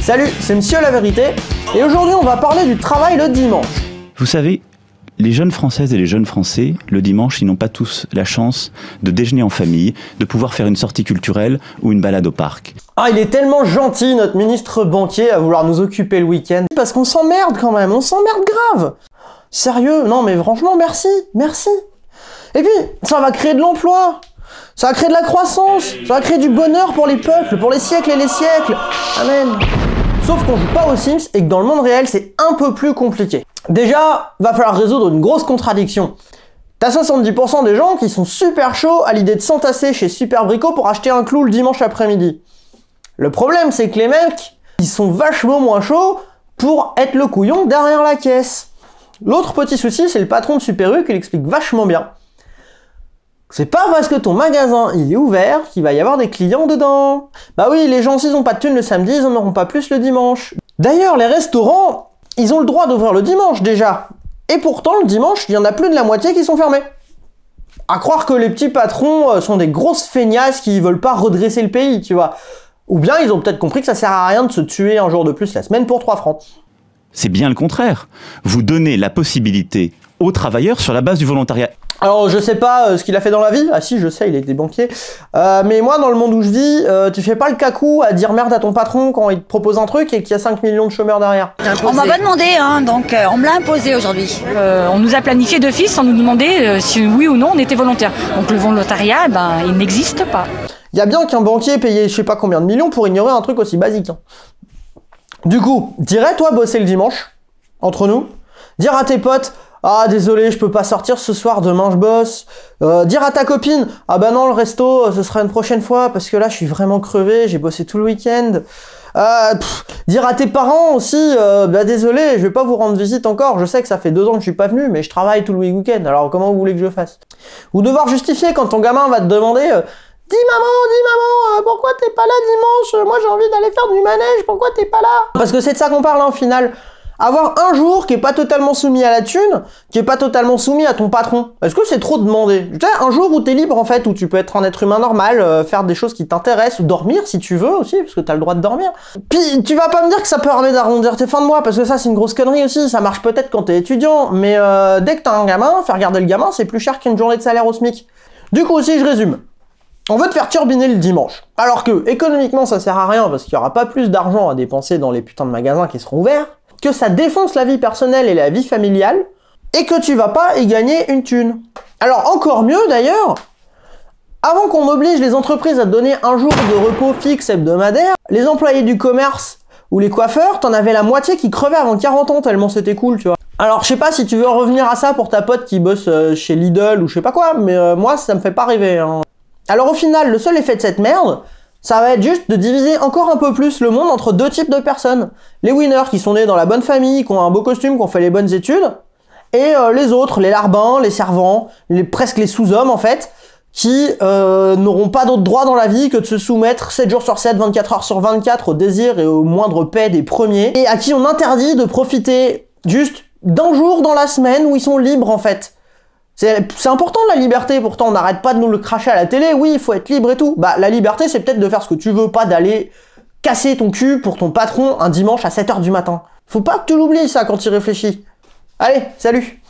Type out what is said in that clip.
Salut, c'est Monsieur La Vérité, et aujourd'hui on va parler du travail le dimanche. Vous savez, les jeunes Françaises et les jeunes Français, le dimanche, ils n'ont pas tous la chance de déjeuner en famille, de pouvoir faire une sortie culturelle ou une balade au parc. Ah, il est tellement gentil, notre ministre banquier, à vouloir nous occuper le week-end. Parce qu'on s'emmerde quand même, on s'emmerde grave. Sérieux, non mais franchement, merci. Et puis, ça va créer de l'emploi, ça va créer de la croissance, ça va créer du bonheur pour les peuples, pour les siècles et les siècles. Amen. Sauf qu'on joue pas aux Sims et que dans le monde réel, c'est un peu plus compliqué. Déjà, va falloir résoudre une grosse contradiction. T'as 70% des gens qui sont super chauds à l'idée de s'entasser chez Super Brico pour acheter un clou le dimanche après-midi. Le problème, c'est que les mecs, ils sont vachement moins chauds pour être le couillon derrière la caisse. L'autre petit souci, c'est le patron de Super U qui l'explique vachement bien. C'est pas parce que ton magasin il est ouvert qu'il va y avoir des clients dedans. Bah oui, les gens s'ils ont pas de thunes le samedi, ils en auront pas plus le dimanche. D'ailleurs, les restaurants, ils ont le droit d'ouvrir le dimanche déjà. Et pourtant, le dimanche, il y en a plus de la moitié qui sont fermés. À croire que les petits patrons sont des grosses feignasses qui veulent pas redresser le pays, tu vois. Ou bien ils ont peut-être compris que ça sert à rien de se tuer un jour de plus la semaine pour 3 francs. C'est bien le contraire. Vous donnez la possibilité aux travailleurs sur la base du volontariat. Alors je sais pas ce qu'il a fait dans la vie, ah si je sais, il était banquier, mais moi dans le monde où je vis, tu fais pas le cacou à dire merde à ton patron quand il te propose un truc et qu'il y a 5 millions de chômeurs derrière. On m'a pas demandé, hein, donc on me l'a imposé aujourd'hui. On nous a planifié d'office sans nous demander si oui ou non on était volontaire. Donc le volontariat, il n'existe pas. Il y a bien qu'un banquier payait je sais pas combien de millions pour ignorer un truc aussi basique. Hein. Du coup, dirais toi bosser le dimanche, entre nous, dire à tes potes ah désolé je peux pas sortir ce soir, demain je bosse, dire à ta copine ah bah non le resto ce sera une prochaine fois parce que là je suis vraiment crevé, j'ai bossé tout le week-end, dire à tes parents aussi bah désolé je vais pas vous rendre visite encore, je sais que ça fait 2 ans que je suis pas venu mais je travaille tout le week-end, alors comment vous voulez que je fasse? Ou devoir justifier quand ton gamin va te demander dis maman, pourquoi t'es pas là dimanche? Moi j'ai envie d'aller faire du manège, pourquoi t'es pas là? Parce que c'est de ça qu'on parle hein, au final. Avoir un jour qui est pas totalement soumis à la thune, qui est pas totalement soumis à ton patron. Est-ce que c'est trop demandé? Tu sais, un jour où t'es libre en fait, où tu peux être un être humain normal, faire des choses qui t'intéressent, ou dormir si tu veux aussi, parce que t'as le droit de dormir. Puis tu vas pas me dire que ça permet d'arrondir tes fins de mois, parce que ça c'est une grosse connerie aussi, ça marche peut-être quand t'es étudiant, mais dès que t'as un gamin, faire garder le gamin c'est plus cher qu'une journée de salaire au SMIC. Du coup si je résume, on veut te faire turbiner le dimanche, alors que économiquement ça sert à rien, parce qu'il y aura pas plus d'argent à dépenser dans les putains de magasins qui seront ouverts, que ça défonce la vie personnelle et la vie familiale, et que tu vas pas y gagner une thune. Alors encore mieux d'ailleurs, avant qu'on oblige les entreprises à te donner un jour de repos fixe hebdomadaire, les employés du commerce ou les coiffeurs, t'en avais la moitié qui crevaient avant 40 ans tellement c'était cool, tu vois. Alors je sais pas si tu veux en revenir à ça pour ta pote qui bosse chez Lidl ou je sais pas quoi, mais moi ça me fait pas rêver. Hein. Alors au final, le seul effet de cette merde, ça va être juste de diviser encore un peu plus le monde entre 2 types de personnes. Les winners qui sont nés dans la bonne famille, qui ont un beau costume, qui ont fait les bonnes études, et les autres, les larbins, les servants, presque les sous-hommes en fait, qui n'auront pas d'autre droit dans la vie que de se soumettre 7 jours sur 7, 24 heures sur 24 au désir et au moindre paix des premiers, et à qui on interdit de profiter juste d'un jour dans la semaine où ils sont libres en fait. C'est important la liberté, pourtant on n'arrête pas de nous le cracher à la télé, oui il faut être libre et tout. Bah la liberté c'est peut-être de faire ce que tu veux, pas d'aller casser ton cul pour ton patron un dimanche à 7 h du matin. Faut pas que tu l'oublies ça quand tu réfléchis. Allez, salut.